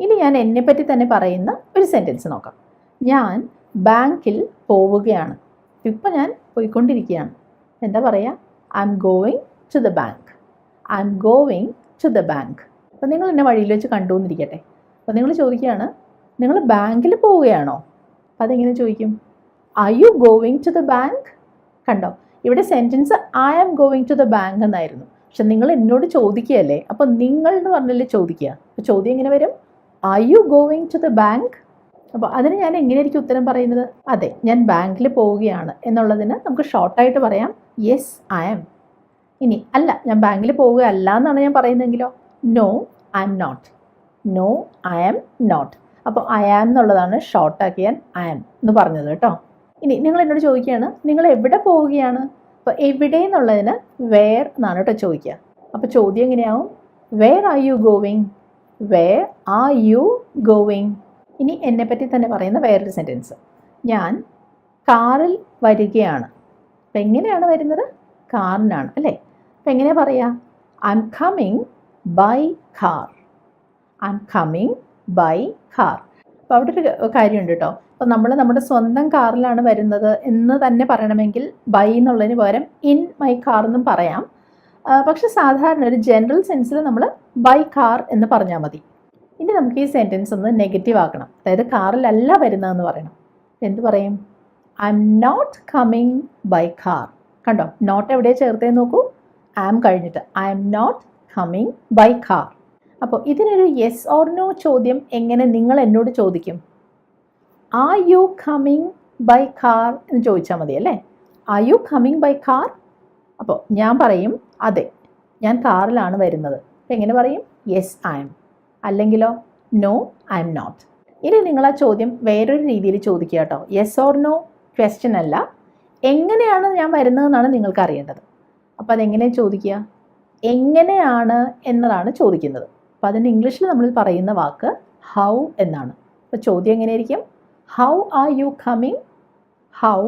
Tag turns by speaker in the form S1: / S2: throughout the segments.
S1: ഇനി ഞാൻ എന്നെപ്പറ്റി തന്നെ പറയുന്ന ഒരു സെൻറ്റൻസ് നോക്കാം. ഞാൻ ബാങ്കിൽ പോവുകയാണ്. ഇപ്പം ഞാൻ പോയിക്കൊണ്ടിരിക്കുകയാണ്. എന്താ പറയുക? I am going to the bank. I am going to the bank. അപ്പോൾ നിങ്ങൾ എന്നെ വഴിയിൽ വെച്ച് കണ്ടു എന്നിരിക്കട്ടെ. അപ്പോൾ നിങ്ങൾ ചോദിക്കുകയാണ്, നിങ്ങൾ ബാങ്കിൽ പോവുകയാണോ? അപ്പോൾ അതെങ്ങനെ ചോദിക്കും? Are you going to the bank? കണ്ടോ, ഇവിടെ sentence I am going to the bank എന്നായിരുന്നു. പക്ഷെ നിങ്ങൾ എന്നോട് ചോദിക്കുകയല്ലേ, അപ്പോൾ നിങ്ങൾ എന്ന് പറഞ്ഞല്ലേ ചോദിക്കുക. അപ്പോൾ ചോദ്യം എങ്ങനെ വരും? Are you going to the bank? അപ്പോൾ അതിന് ഞാൻ എങ്ങനെയായിരിക്കും ഉത്തരം പറയുന്നത്? അതെ, ഞാൻ ബാങ്കിൽ പോവുകയാണ് എന്നുള്ളതിന് നമുക്ക് ഷോർട്ടായിട്ട് പറയാം യെസ് ഐ ആം. ഇനി അല്ല, ഞാൻ ബാങ്കിൽ പോവുകയല്ല എന്നാണ് ഞാൻ പറയുന്നതെങ്കിലോ? No I am not. No I am not. അപ്പോൾ ഐ ആം എന്നുള്ളതാണ് ഷോർട്ടാക്കി ഞാൻ ഐ ആം എന്ന് പറഞ്ഞത് കേട്ടോ. ഇനി നിങ്ങൾ എന്നോട് ചോദിക്കുകയാണ്, നിങ്ങൾ എവിടെ പോവുകയാണ്? അപ്പോൾ എവിടെ എന്നുള്ളതിന് വേർ എന്നാണ് കേട്ടോ ചോദിക്കുക. അപ്പോൾ ചോദ്യം എങ്ങനെയാവും? Where are you going? Where are you going? ഇനി എന്നെപ്പറ്റി തന്നെ പറയുന്ന വേറൊരു സെൻറ്റൻസ്. ഞാൻ കാറിൽ വരികയാണ്. അപ്പം എങ്ങനെയാണ് വരുന്നത്? കാറിനാണ് അല്ലേ. അപ്പം എങ്ങനെയാണ് പറയുക? I am coming by car. I am coming by car. അപ്പോൾ അവിടെ ഒരു കാര്യമുണ്ട് കേട്ടോ. അപ്പോൾ നമ്മൾ നമ്മുടെ സ്വന്തം കാറിലാണ് വരുന്നത് എന്ന് തന്നെ പറയണമെങ്കിൽ ബൈ എന്നുള്ളതിന് പകരം ഇൻ മൈ കാർ എന്നും പറയാം. പക്ഷെ സാധാരണ ഒരു ജനറൽ സെൻസിൽ നമ്മൾ ബൈ കാർ എന്ന് പറഞ്ഞാൽ മതി. ഇനി നമുക്ക് ഈ സെൻറ്റൻസ് ഒന്ന് നെഗറ്റീവ് ആക്കണം. അതായത് കാറിലല്ല വരുന്നതെന്ന് പറയണം. എന്ത് പറയും? I am not coming by car. കണ്ടോ, നോട്ട് എവിടെ ചേർത്തേ നോക്കൂ. ആം കഴിഞ്ഞിട്ട് I am not coming by car. അപ്പോൾ ഇതിനൊരു യെസ് ഓർ നോ ചോദ്യം എങ്ങനെ നിങ്ങൾ എന്നോട് ചോദിക്കും? Are you coming by car എന്ന് ചോദിച്ചാൽ മതി അല്ലേ. Are you coming by car? അപ്പോൾ ഞാൻ പറയും അതെ, ഞാൻ കാറിലാണ് വരുന്നത്. അപ്പോൾ എങ്ങനെ പറയും? Yes I M. അല്ലെങ്കിലോ നോ ഐ എം നോട്ട്. ഇനി നിങ്ങൾ ആ ചോദ്യം വേറൊരു രീതിയിൽ ചോദിക്കുക കേട്ടോ. യെസ് ഓർ നോ ക്വസ്റ്റ്യൻ അല്ല, എങ്ങനെയാണ് ഞാൻ വരുന്നതെന്നാണ് നിങ്ങൾക്ക് അറിയേണ്ടത്. അപ്പോൾ അതെങ്ങനെ ചോദിക്കുക? എങ്ങനെയാണ് എന്നതാണ് ചോദിക്കുന്നത്. അപ്പോൾ അതിന് ഇംഗ്ലീഷിൽ നമ്മൾ പറയുന്ന വാക്ക് ഹൗ എന്നാണ്. അപ്പോൾ ചോദ്യം എങ്ങനെയായിരിക്കും? How are you coming? How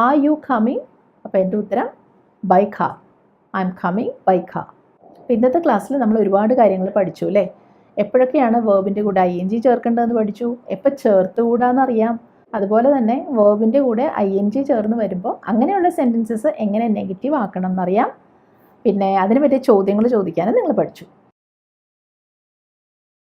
S1: are you coming? അപ്പോൾ എൻ്റെ ഉത്തരം by car. I am coming by car. അപ്പോൾ ഇന്നത്തെ ക്ലാസ്സിൽ നമ്മൾ ഒരുപാട് കാര്യങ്ങൾ പഠിച്ചു അല്ലേ. എപ്പോഴൊക്കെയാണ് വേർബിൻ്റെ കൂടെ ഐ എൻ ജി ചേർക്കേണ്ടതെന്ന് പഠിച്ചു. എപ്പോൾ ചേർത്തുകൂടാന്നറിയാം. അതുപോലെ തന്നെ വേർബിൻ്റെ കൂടെ ഐ എൻ ജി ചേർന്ന് വരുമ്പോൾ അങ്ങനെയുള്ള സെൻറ്റൻസസ് എങ്ങനെ നെഗറ്റീവ് ആക്കണം എന്നറിയാം. പിന്നെ അതിന് പറ്റിയ ചോദ്യങ്ങൾ ചോദിക്കാനും നിങ്ങൾ പഠിച്ചു.